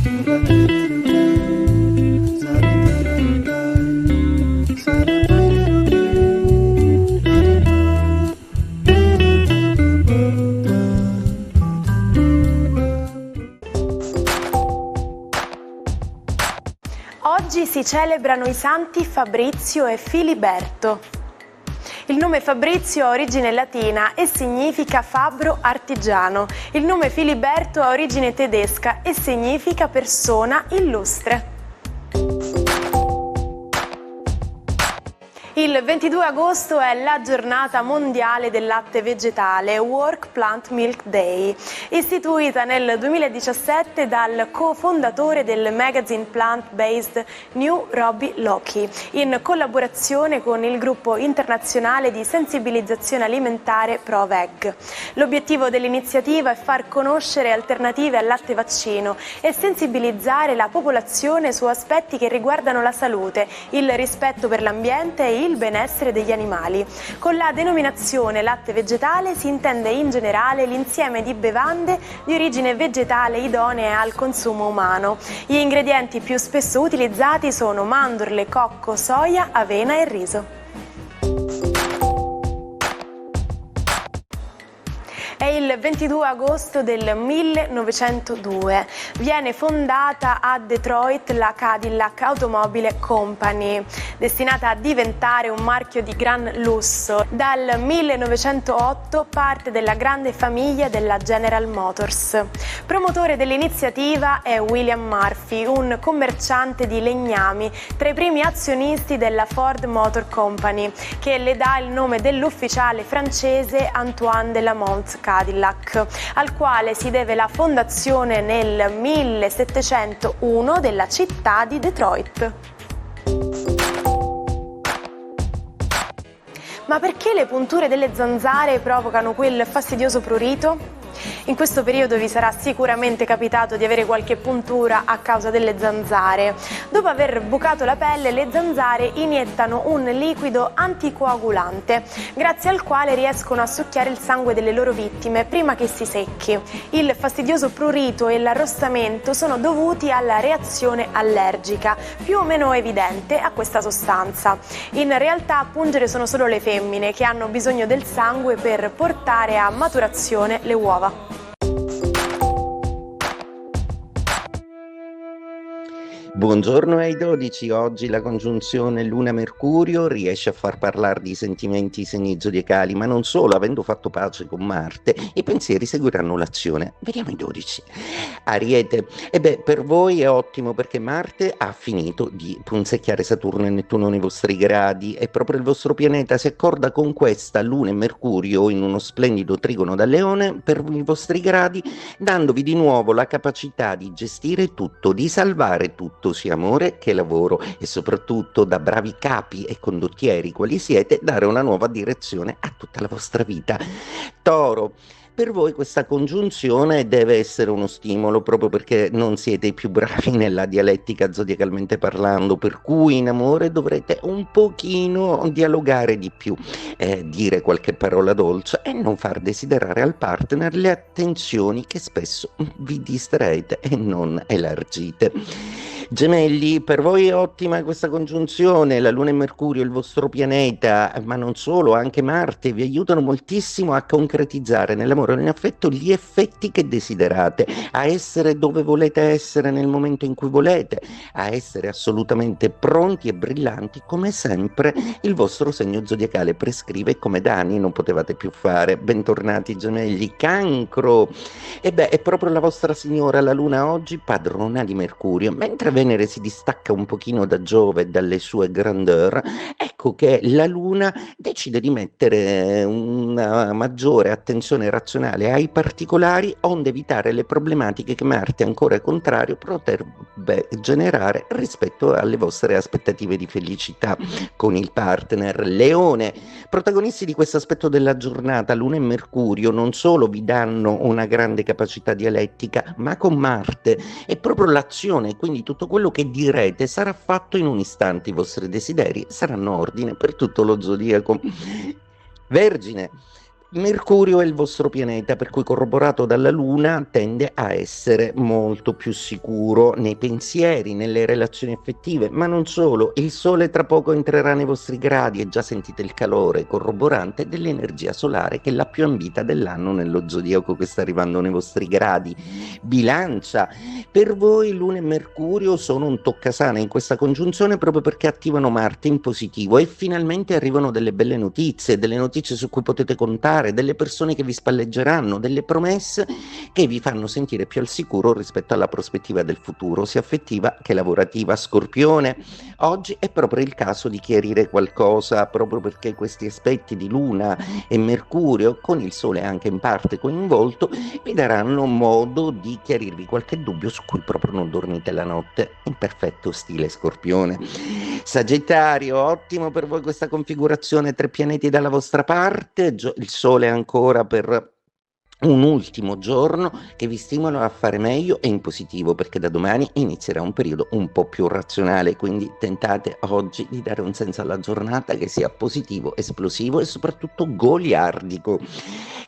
Oggi si celebrano i santi Fabrizio e Filiberto. Il nome Fabrizio ha origine latina e significa fabbro artigiano. Il nome Filiberto ha origine tedesca e significa persona illustre. Il 22 agosto è la giornata mondiale del latte vegetale, World Plant Milk Day, istituita nel 2017 dal cofondatore del magazine plant-based New Robbie Loki, in collaborazione con il gruppo internazionale di sensibilizzazione alimentare ProVeg. L'obiettivo dell'iniziativa è far conoscere alternative al latte vaccino e sensibilizzare la popolazione su aspetti che riguardano la salute, il rispetto per l'ambiente e il benessere degli animali. Con la denominazione latte vegetale si intende in generale l'insieme di bevande di origine vegetale idonee al consumo umano. Gli ingredienti più spesso utilizzati sono mandorle, cocco, soia, avena e riso. È il 22 agosto del 1902. Viene fondata a Detroit la Cadillac Automobile Company, destinata a diventare un marchio di gran lusso. Dal 1908 parte della grande famiglia della General Motors. Promotore dell'iniziativa è William Murphy, un commerciante di legnami, tra i primi azionisti della Ford Motor Company, che le dà il nome dell'ufficiale francese Antoine de la Mont Cadillac, al quale si deve la fondazione nel 1701 della città di Detroit. Ma perché le punture delle zanzare provocano quel fastidioso prurito? In questo periodo vi sarà sicuramente capitato di avere qualche puntura a causa delle zanzare. Dopo aver bucato la pelle, le zanzare iniettano un liquido anticoagulante, grazie al quale riescono a succhiare il sangue delle loro vittime prima che si secchi. Il fastidioso prurito e l'arrossamento sono dovuti alla reazione allergica, più o meno evidente, a questa sostanza. In realtà a pungere sono solo le femmine, che hanno bisogno del sangue per portare a maturazione le uova. Buongiorno ai 12, oggi la congiunzione Luna-Mercurio riesce a far parlare di sentimenti segni zodiacali, ma non solo, avendo fatto pace con Marte, i pensieri seguiranno l'azione. Vediamo i 12. Ariete, per voi è ottimo perché Marte ha finito di punzecchiare Saturno e Nettuno nei vostri gradi e proprio il vostro pianeta si accorda con questa Luna e Mercurio in uno splendido trigono da Leone per i vostri gradi, dandovi di nuovo la capacità di gestire tutto, di salvare tutto, sia amore che lavoro, e soprattutto, da bravi capi e condottieri quali siete, dare una nuova direzione a tutta la vostra vita. Toro, per voi questa congiunzione deve essere uno stimolo proprio perché non siete i più bravi nella dialettica zodiacalmente parlando, per cui in amore dovrete un pochino dialogare di più, dire qualche parola dolce e non far desiderare al partner le attenzioni che spesso vi distraete e non elargite. Gemelli, per voi è ottima questa congiunzione, la Luna e Mercurio, il vostro pianeta, ma non solo, anche Marte, vi aiutano moltissimo a concretizzare nell'amore e nell'affetto gli effetti che desiderate, a essere dove volete essere nel momento in cui volete, a essere assolutamente pronti e brillanti come sempre il vostro segno zodiacale prescrive, come da anni non potevate più fare. Bentornati Gemelli. Cancro, è proprio la vostra signora, la Luna oggi, padrona di Mercurio, mentre Venere si distacca un pochino da Giove e dalle sue grandeur, ecco che la Luna decide di mettere una maggiore attenzione razionale ai particolari, onde evitare le problematiche che Marte, ancora contrario, potrebbe generare rispetto alle vostre aspettative di felicità con il partner. Leone, protagonisti di questo aspetto della giornata, Luna e Mercurio non solo vi danno una grande capacità dialettica, ma con Marte è proprio l'azione, quindi tutto quello che direte sarà fatto in un istante, i vostri desideri saranno ordine per tutto lo zodiaco. Vergine, Mercurio è il vostro pianeta, per cui corroborato dalla Luna tende a essere molto più sicuro nei pensieri, nelle relazioni affettive, ma non solo. Il Sole tra poco entrerà nei vostri gradi e già sentite il calore corroborante dell'energia solare, che è la più ambita dell'anno nello zodiaco, che sta arrivando nei vostri gradi. Bilancia, per voi Luna e Mercurio sono un toccasana in questa congiunzione, proprio perché attivano Marte in positivo e finalmente arrivano delle belle notizie, delle notizie su cui potete contare, delle persone che vi spalleggeranno, delle promesse che vi fanno sentire più al sicuro rispetto alla prospettiva del futuro, sia affettiva che lavorativa. Scorpione, oggi è proprio il caso di chiarire qualcosa, proprio perché questi aspetti di Luna e Mercurio, con il Sole anche in parte coinvolto, vi daranno modo di chiarirvi qualche dubbio su cui proprio non dormite la notte, in perfetto stile Scorpione. Sagittario, ottimo per voi questa configurazione, 3 pianeti dalla vostra parte, il Sole ancora per un ultimo giorno che vi stimolano a fare meglio e in positivo, perché da domani inizierà un periodo un po' più razionale, quindi tentate oggi di dare un senso alla giornata che sia positivo, esplosivo e soprattutto goliardico.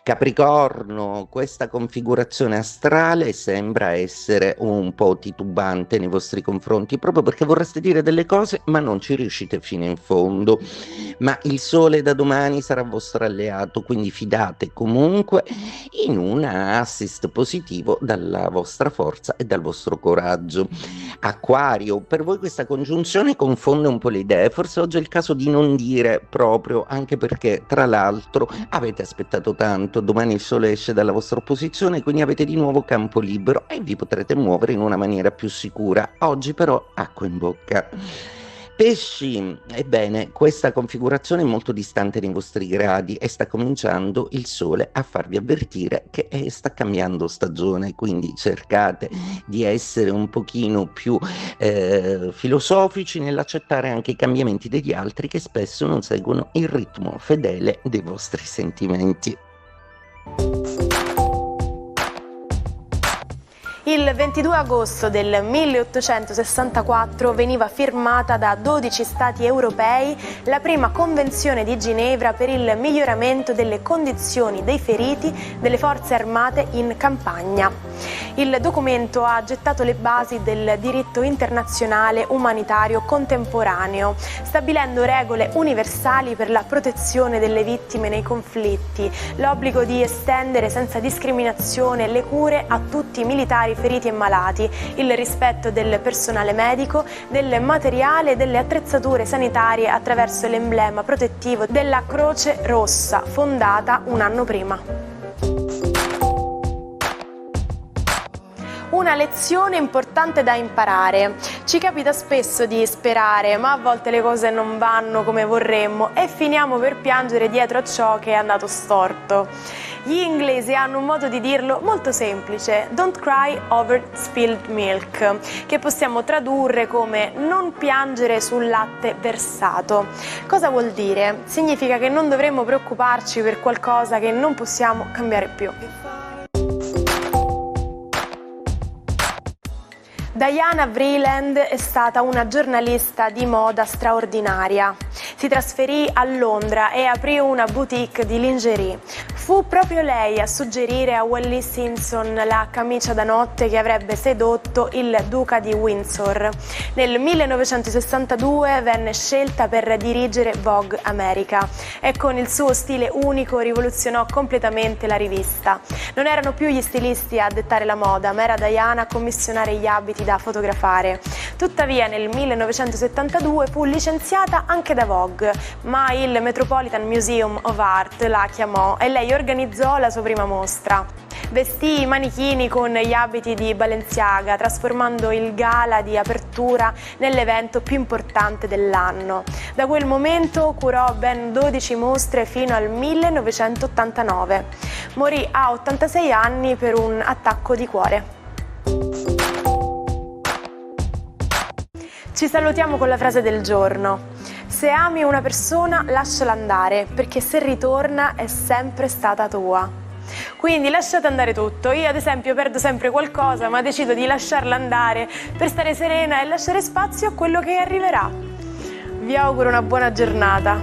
Capricorno, questa configurazione astrale sembra essere un po' titubante nei vostri confronti, proprio perché vorreste dire delle cose ma non ci riuscite fino in fondo, ma il Sole da domani sarà vostro alleato, quindi fidate comunque in un assist positivo dalla vostra forza e dal vostro coraggio. Acquario, per voi questa congiunzione confonde un po' le idee, forse oggi è il caso di non dire proprio, anche perché tra l'altro avete aspettato tanto, domani il Sole esce dalla vostra opposizione, quindi avete di nuovo campo libero e vi potrete muovere in una maniera più sicura. Oggi però acqua in bocca. Pesci, ebbene, questa configurazione è molto distante nei vostri gradi e sta cominciando il Sole a farvi avvertire che sta cambiando stagione, quindi cercate di essere un pochino più filosofici nell'accettare anche i cambiamenti degli altri, che spesso non seguono il ritmo fedele dei vostri sentimenti. Il 22 agosto del 1864 veniva firmata da 12 Stati europei la prima Convenzione di Ginevra per il miglioramento delle condizioni dei feriti delle forze armate in campagna. Il documento ha gettato le basi del diritto internazionale umanitario contemporaneo, stabilendo regole universali per la protezione delle vittime nei conflitti, l'obbligo di estendere senza discriminazione le cure a tutti i militari feriti e malati, il rispetto del personale medico, del materiale e delle attrezzature sanitarie attraverso l'emblema protettivo della Croce Rossa, fondata un anno prima. Una lezione importante da imparare. Ci capita spesso di sperare, ma a volte le cose non vanno come vorremmo e finiamo per piangere dietro a ciò che è andato storto. Gli inglesi hanno un modo di dirlo molto semplice: don't cry over spilled milk, che possiamo tradurre come non piangere sul latte versato. Cosa vuol dire? Significa che non dovremmo preoccuparci per qualcosa che non possiamo cambiare più. Diana Vreeland è stata una giornalista di moda straordinaria. Si trasferì a Londra e aprì una boutique di lingerie. Fu proprio lei a suggerire a Wallis Simpson la camicia da notte che avrebbe sedotto il duca di Windsor. Nel 1962 venne scelta per dirigere Vogue America e con il suo stile unico rivoluzionò completamente la rivista. Non erano più gli stilisti a dettare la moda, ma era Diana a commissionare gli abiti da fotografare. Tuttavia nel 1972 fu licenziata anche da Vogue, ma il Metropolitan Museum of Art la chiamò e lei organizzò la sua prima mostra. Vestì i manichini con gli abiti di Balenciaga, trasformando il gala di apertura nell'evento più importante dell'anno. Da quel momento curò ben 12 mostre fino al 1989. Morì a 86 anni per un attacco di cuore. Ci salutiamo con la frase del giorno. Se ami una persona, lasciala andare, perché se ritorna è sempre stata tua. Quindi lasciate andare tutto. Io ad esempio perdo sempre qualcosa, ma decido di lasciarla andare per stare serena e lasciare spazio a quello che arriverà. Vi auguro una buona giornata.